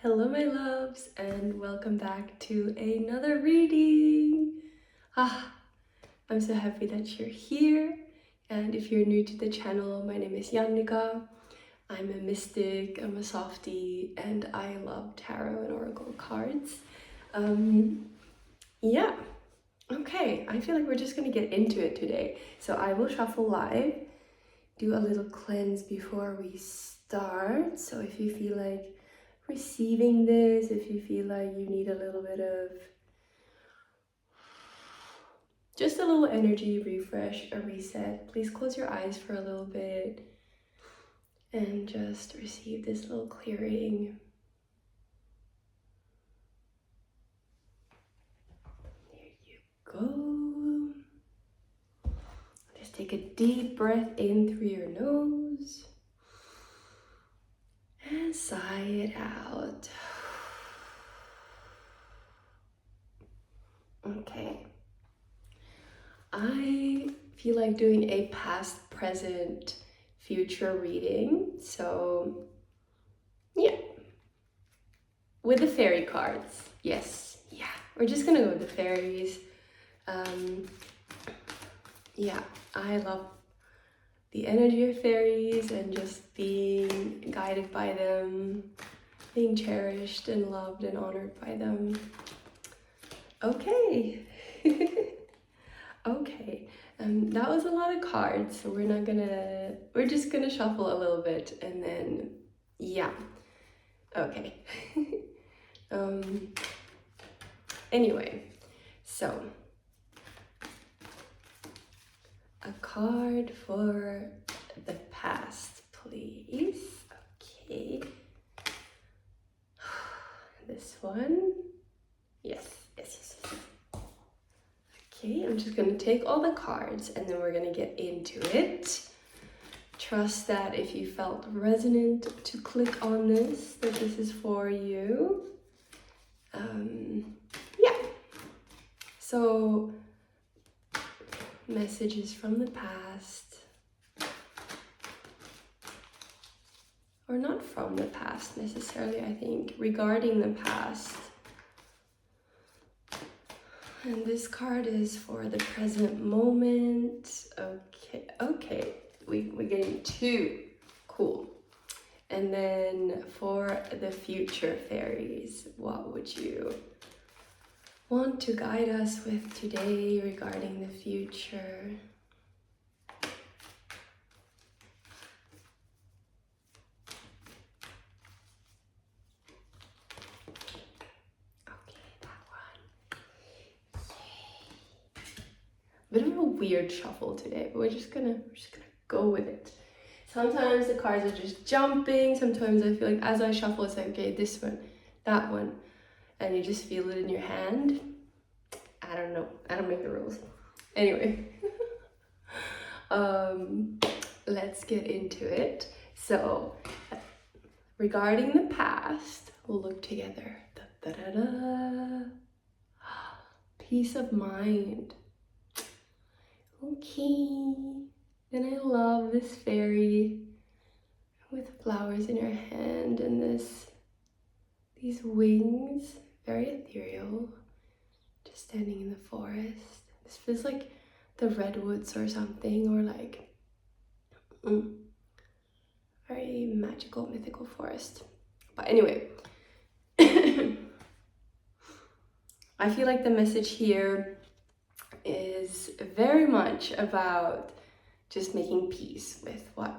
Hello my loves and welcome back to another reading. I'm so happy that you're here, and if you're new to the channel, my name is Jannika. I'm a mystic, I'm a softie, and I love tarot and oracle cards. Yeah, okay, I feel like we're just gonna get into it today. So I will shuffle live, do a little cleanse before we start. So if you feel like receiving this, if you feel like you need a little bit of just a little energy refresh, a reset, please close your eyes for a little bit and just receive this little clearing. There you go. Just take a deep breath in through your nose and sigh it out. Okay. I feel like doing a past, present, future reading. So yeah, with the fairy cards. Yes, yeah, we're just gonna go with the fairies. Yeah, I love the energy of fairies and just being guided by them, being cherished and loved and honored by them. Okay. Okay, that was a lot of cards, so we're just gonna shuffle a little bit and then, yeah, okay. Anyway, so a card for the past, please. Okay. This one. Yes. Okay, I'm just gonna take all the cards and then we're gonna get into it. Trust that if you felt resonant to click on this, that this is for you. Yeah. So, messages from the past. Or not from the past necessarily, I think, regarding the past. And this card is for the present moment. Okay, we're getting two. Cool. And then for the future fairies, what would you want to guide us with today regarding the future? Bit of a weird shuffle today, but we're just gonna go with it. Sometimes the cards are just jumping. Sometimes I feel like as I shuffle, it's like, okay, this one, that one, and you just feel it in your hand. I don't know. I don't make the rules. Anyway, let's get into it. So, regarding the past, we'll look together. Da, da, da, da. Peace of mind. Okay, and I love this fairy with flowers in her hand and these wings, very ethereal, just standing in the forest. This feels like the redwoods or something, or like very magical, mythical forest. But anyway, I feel like the message here is very much about just making peace with what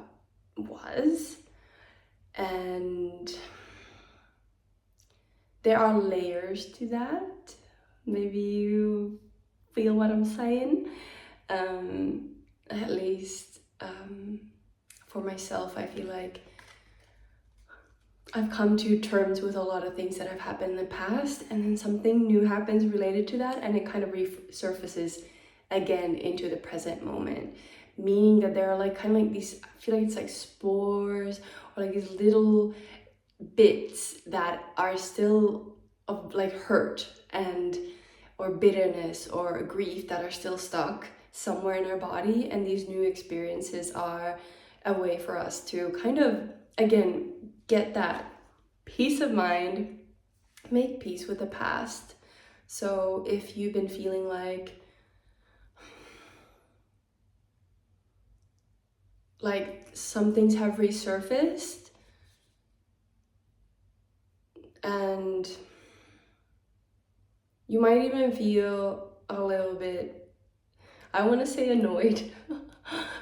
was, and there are layers to that. Maybe you feel what I'm saying. At least for myself, I feel like I've come to terms with a lot of things that have happened in the past, and then something new happens related to that, and it kind of resurfaces again into the present moment. Meaning that there are like kind of like these, I feel like it's like spores or like these little bits that are still of like hurt and or bitterness or grief that are still stuck somewhere in our body, and these new experiences are a way for us to kind of again get that peace of mind, make peace with the past. So if you've been feeling like some things have resurfaced and you might even feel a little bit, I want to say annoyed.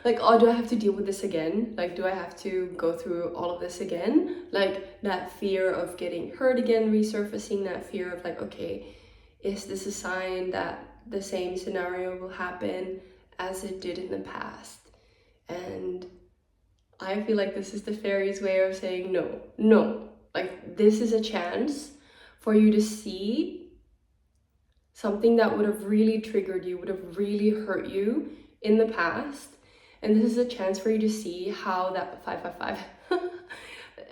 Like, oh, do I have to deal with this again? Like, do I have to go through all of this again? Like, that fear of getting hurt again resurfacing, that fear of like, okay, is this a sign that the same scenario will happen as it did in the past? And I feel like this is the fairies' way of saying no, no. Like, this is a chance for you to see something that would have really triggered you, would have really hurt you in the past. And this is a chance for you to see how that 555,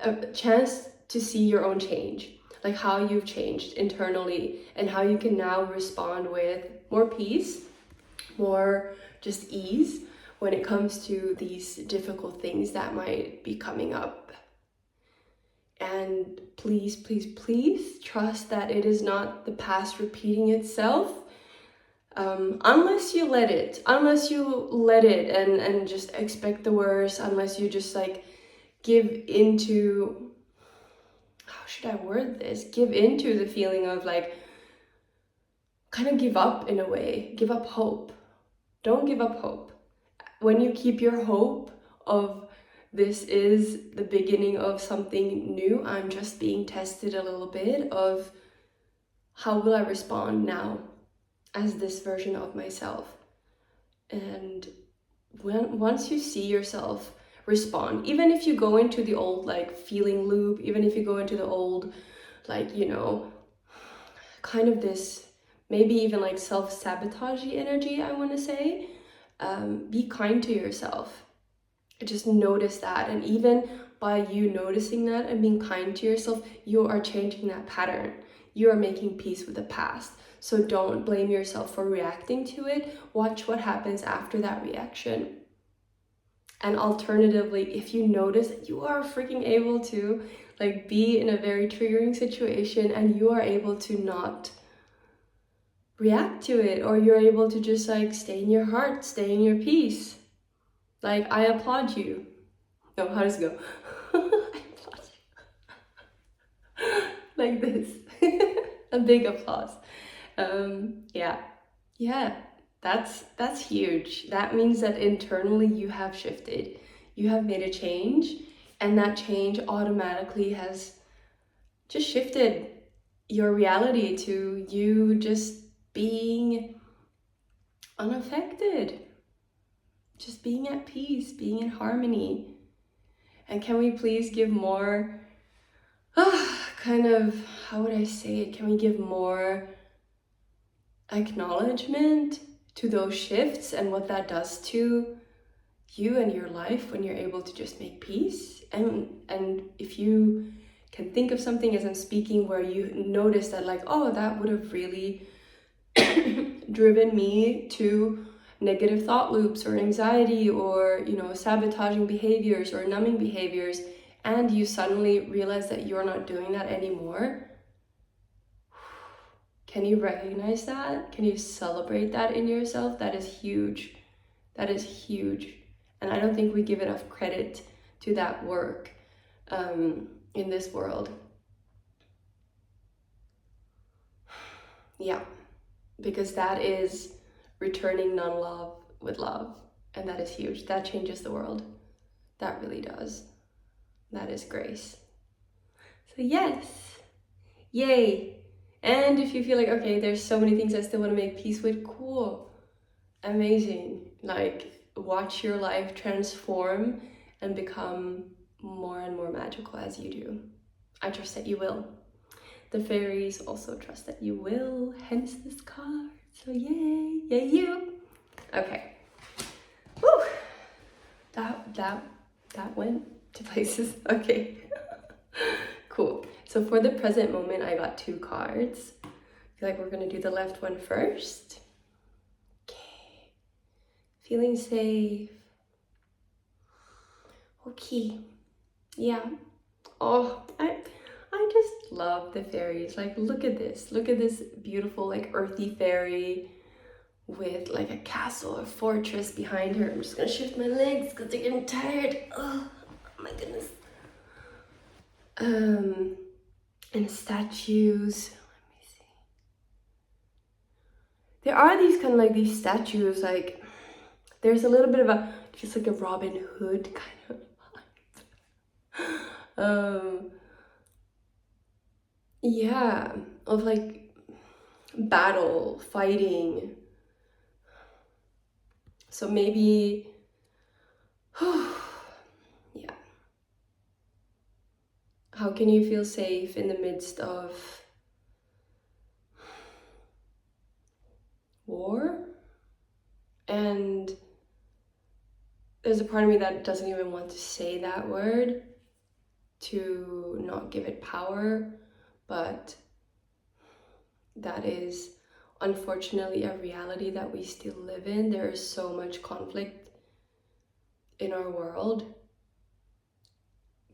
a chance to see your own change, like how you've changed internally and how you can now respond with more peace, more just ease when it comes to these difficult things that might be coming up. And please, please, please trust that it is not the past repeating itself. Unless you let it and just expect the worst, unless you just like give into, how should I word this? Give into the feeling of like, kind of give up in a way, give up hope. Don't give up hope. When you keep your hope of this is the beginning of something new, I'm just being tested a little bit of how will I respond now as this version of myself. And once you see yourself respond, even if you go into the old like feeling loop, even if you go into the old like, you know, kind of this maybe even like self-sabotagey energy, I want to say, be kind to yourself. Just notice that, and even by you noticing that and being kind to yourself, you are changing that pattern. You are making peace with the past. So don't blame yourself for reacting to it. Watch what happens after that reaction. And alternatively, if you notice that you are freaking able to like be in a very triggering situation and you are able to not react to it, or you're able to just like stay in your heart, stay in your peace, like, I applaud you. No, how does it go? I applaud you. Like this. A big applause. Yeah, that's huge. That means that internally you have shifted. You have made a change, and that change automatically has just shifted your reality to you just being unaffected. Just being at peace, being in harmony. And can we please give more, kind of, how would I say it? Can we give more acknowledgement to those shifts and what that does to you and your life when you're able to just make peace? And if you can think of something as I'm speaking where you notice that like, oh, that would have really driven me to negative thought loops or anxiety or, you know, sabotaging behaviors or numbing behaviors, and you suddenly realize that you're not doing that anymore. Can you recognize that? Can you celebrate that in yourself? That is huge. That is huge. And I don't think we give enough credit to that work in this world. Yeah, because that is returning non-love with love, and that is huge. That changes the world. That really does. That is grace. So yes, yay. And if you feel like, okay, there's so many things I still want to make peace with, cool, amazing. Like, watch your life transform and become more and more magical as you do. I trust that you will. The fairies also trust that you will, hence this card. So yay, yay you. Okay. Woo! That went to places. Okay. Cool. So for the present moment, I got 2 cards. I feel like we're gonna do the left one first. Okay. Feeling safe. Okay. Yeah. Oh, I Love the fairies. Like, look at this. Look at this beautiful, like, earthy fairy with like a castle or fortress behind her. I'm just gonna shift my legs because they're getting tired. Oh my goodness. And statues. Let me see. There are these kind of like these statues, like there's a little bit of a, just like a Robin Hood kind of yeah, of like battle, fighting. So maybe yeah. How can you feel safe in the midst of war? And there's a part of me that doesn't even want to say that word to not give it power, but that is unfortunately a reality that we still live in. There is so much conflict in our world.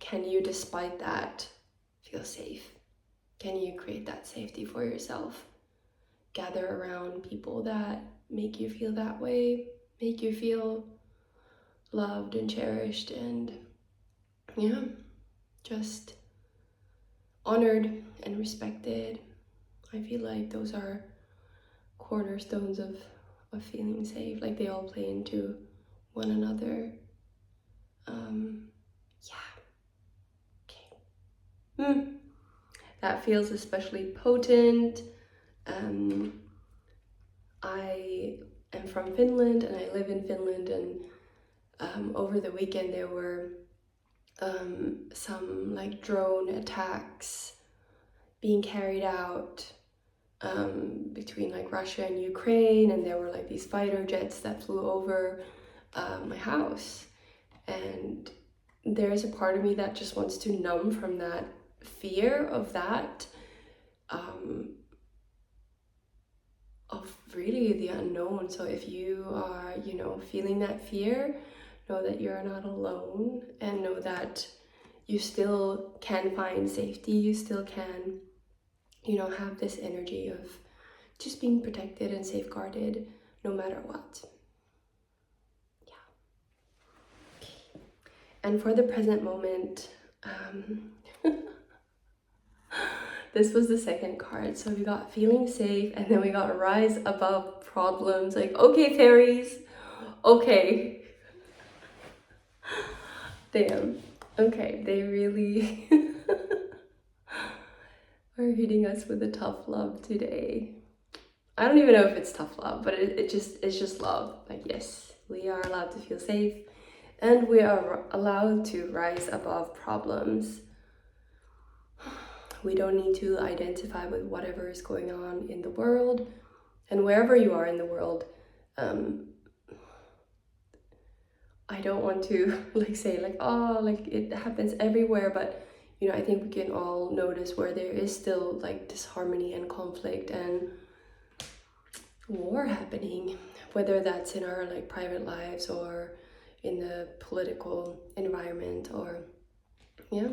Can you, despite that, feel safe? Can you create that safety for yourself? Gather around people that make you feel that way, make you feel loved and cherished, and yeah, just honored and respected. I feel like those are cornerstones of feeling safe. Like they all play into one another. Yeah. Okay. That feels especially potent. I am from Finland and I live in Finland, and over the weekend there were some like drone attacks being carried out between like Russia and Ukraine, and there were like these fighter jets that flew over my house, and there's a part of me that just wants to numb from that fear of that, of really the unknown. So if you are, you know, feeling that fear, know that you're not alone, and know that you still can find safety. You still can, you know, have this energy of just being protected and safeguarded no matter what. Yeah. And for the present moment, this was the second card. So we got feeling safe, and then we got rise above problems. Like, okay, fairies, okay. Damn. Okay, they really are hitting us with a tough love today. I don't even know if it's tough love, but it's just love. Like, yes, we are allowed to feel safe, and we are allowed to rise above problems. We don't need to identify with whatever is going on in the world, and wherever you are in the world. I don't want to like say like, oh, like it happens everywhere, but you know, I think we can all notice where there is still like disharmony and conflict and war happening, whether that's in our like private lives or in the political environment, or yeah,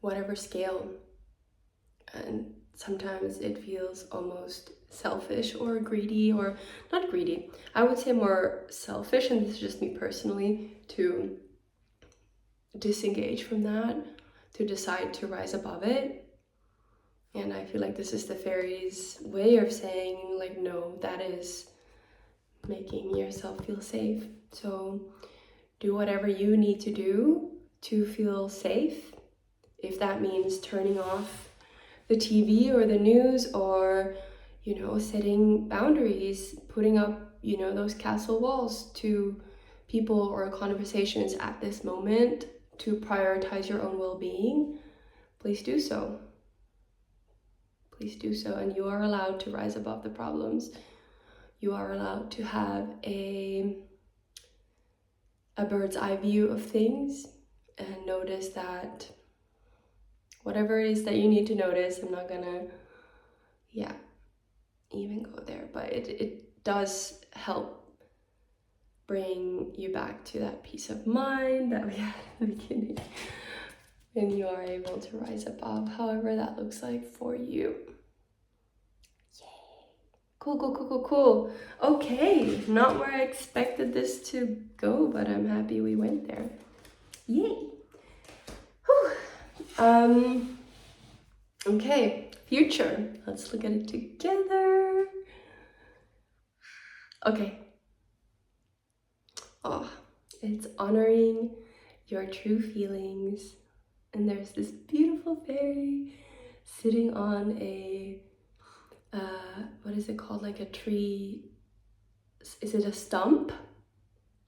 whatever scale. And sometimes it feels almost selfish or greedy, or not greedy, I would say more selfish, and this is just me personally, to disengage from that, to decide to rise above it. And I feel like this is the fairies' way of saying like, no, that is making yourself feel safe. So do whatever you need to do to feel safe. If that means turning off the TV or the news, or, you know, setting boundaries, putting up, you know, those castle walls to people or conversations at this moment to prioritize your own well-being, please do so. Please do so. And you are allowed to rise above the problems. You are allowed to have a bird's eye view of things and notice that whatever it is that you need to notice, I'm not gonna, even go there, but it does help bring you back to that peace of mind that we had at the beginning. when you are able to rise above, however that looks like for you. Yay. Cool, cool, cool, cool, cool. Okay, not where I expected this to go, but I'm happy we went there. Yay. Whew. Okay, future. Let's look at it together. Okay. Oh, it's honoring your true feelings. And there's this beautiful fairy sitting on a, what is it called? Like a tree. Is it a stump?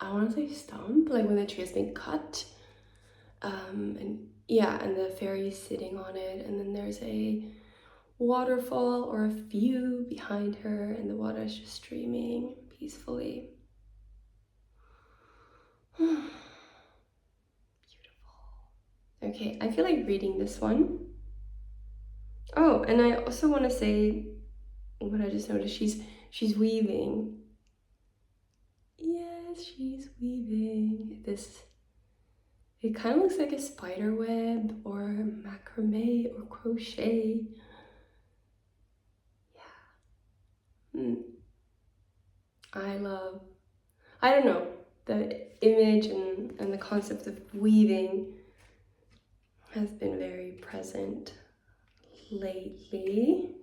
I want to say stump, like when the tree has been cut. And yeah, and the fairy's sitting on it. And then there's a waterfall or a view behind her, and the water is just streaming peacefully. Beautiful. Okay, I feel like reading this one. Oh, and I also want to say what I just noticed. She's weaving. Yes, she's weaving. It kind of looks like a spider web or macrame or crochet. Yeah. I don't know, the image and the concept of weaving has been very present lately.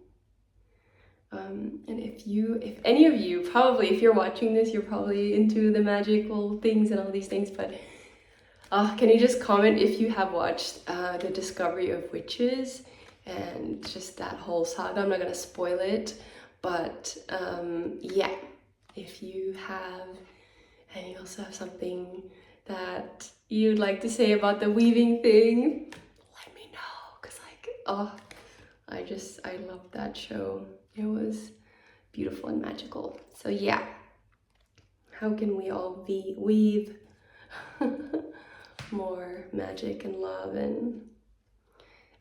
And if any of you, probably if you're watching this, you're probably into the magical things and all these things, but can you just comment if you have watched The Discovery of Witches and just that whole saga? I'm not gonna spoil it, but yeah, if you have, and you also have something that you'd like to say about the weaving thing, let me know, because like, I loved that show. It was beautiful and magical. So yeah, how can we all weave more magic and love and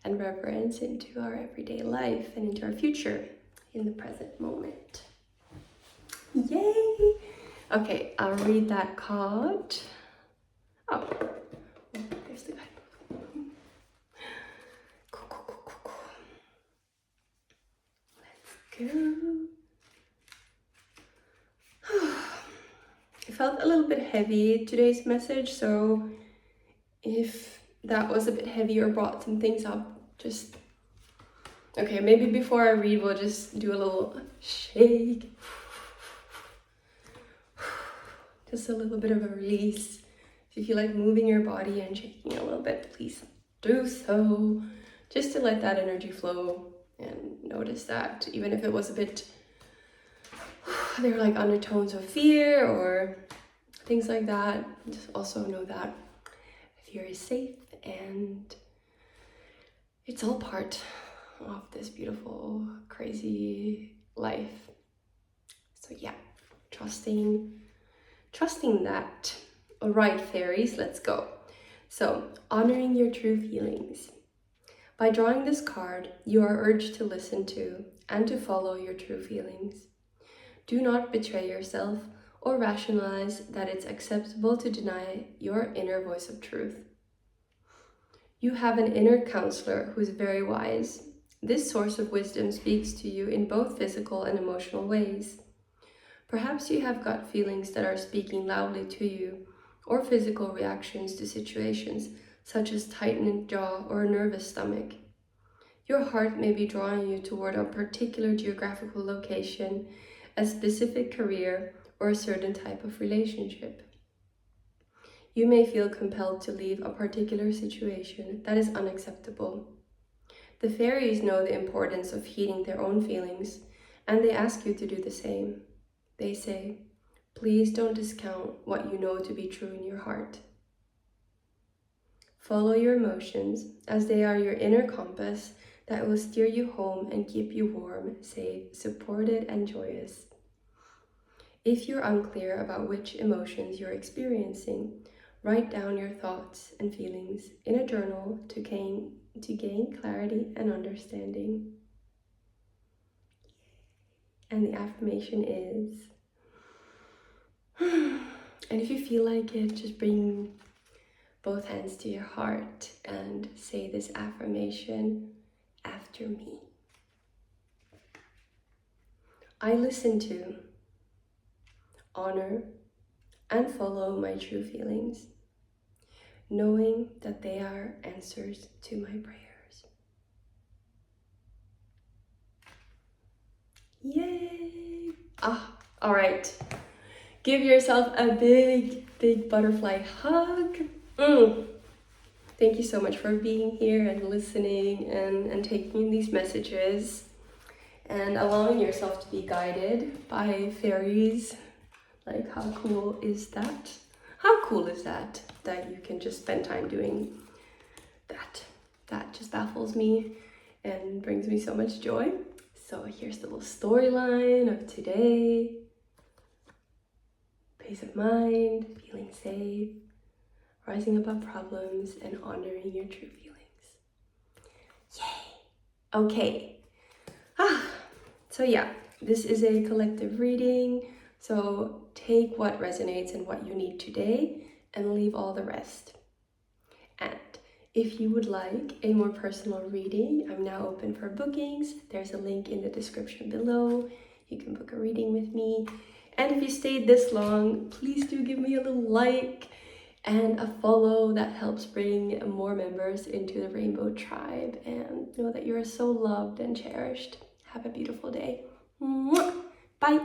reverence into our everyday life and into our future in the present moment? Yay! Okay, I'll read that card. Oh, there's the guy. Cool. Let's go. It felt a little bit heavy, today's message, so if that was a bit heavy or brought some things up, just... Okay, maybe before I read, we'll just do a little shake. Just a little bit of a release. If you like moving your body and shaking a little bit, please do so. Just to let that energy flow and notice that even if it was a bit, there were like undertones of fear or things like that, just also know that fear is safe and it's all part of this beautiful, crazy life. So yeah, trusting that. All right, fairies, let's go. So, honoring your true feelings. By drawing this card, you are urged to listen to and to follow your true feelings. Do not betray yourself or rationalize that it's acceptable to deny your inner voice of truth. You have an inner counselor who is very wise. This source of wisdom speaks to you in both physical and emotional ways. Perhaps you have gut feelings that are speaking loudly to you, or physical reactions to situations, such as tightened jaw or a nervous stomach. Your heart may be drawing you toward a particular geographical location, a specific career, or a certain type of relationship. You may feel compelled to leave a particular situation that is unacceptable. The fairies know the importance of heeding their own feelings, and they ask you to do the same. They say, please don't discount what you know to be true in your heart. Follow your emotions, as they are your inner compass that will steer you home and keep you warm, safe, supported, and joyous. If you're unclear about which emotions you're experiencing, write down your thoughts and feelings in a journal to gain clarity and understanding. And the affirmation is, and if you feel like it, just bring both hands to your heart and say this affirmation after me. I listen to, honor, and follow my true feelings, knowing that they are answers to my prayers. Yay! All right. Give yourself a big, big butterfly hug. Thank you so much for being here and listening and taking in these messages and allowing yourself to be guided by fairies. Like, how cool is that? How cool is that you can just spend time doing that? That just baffles me and brings me so much joy. So here's the little storyline of today. Peace of mind, feeling safe, rising above problems, and honoring your true feelings. Yay! Okay. So yeah, this is a collective reading. So take what resonates and what you need today and leave all the rest. And if you would like a more personal reading, I'm now open for bookings. There's a link in the description below. You can book a reading with me. And if you stayed this long, please do give me a little like and a follow. That helps bring more members into the Rainbow Tribe, and know that you are so loved and cherished. Have a beautiful day. Bye.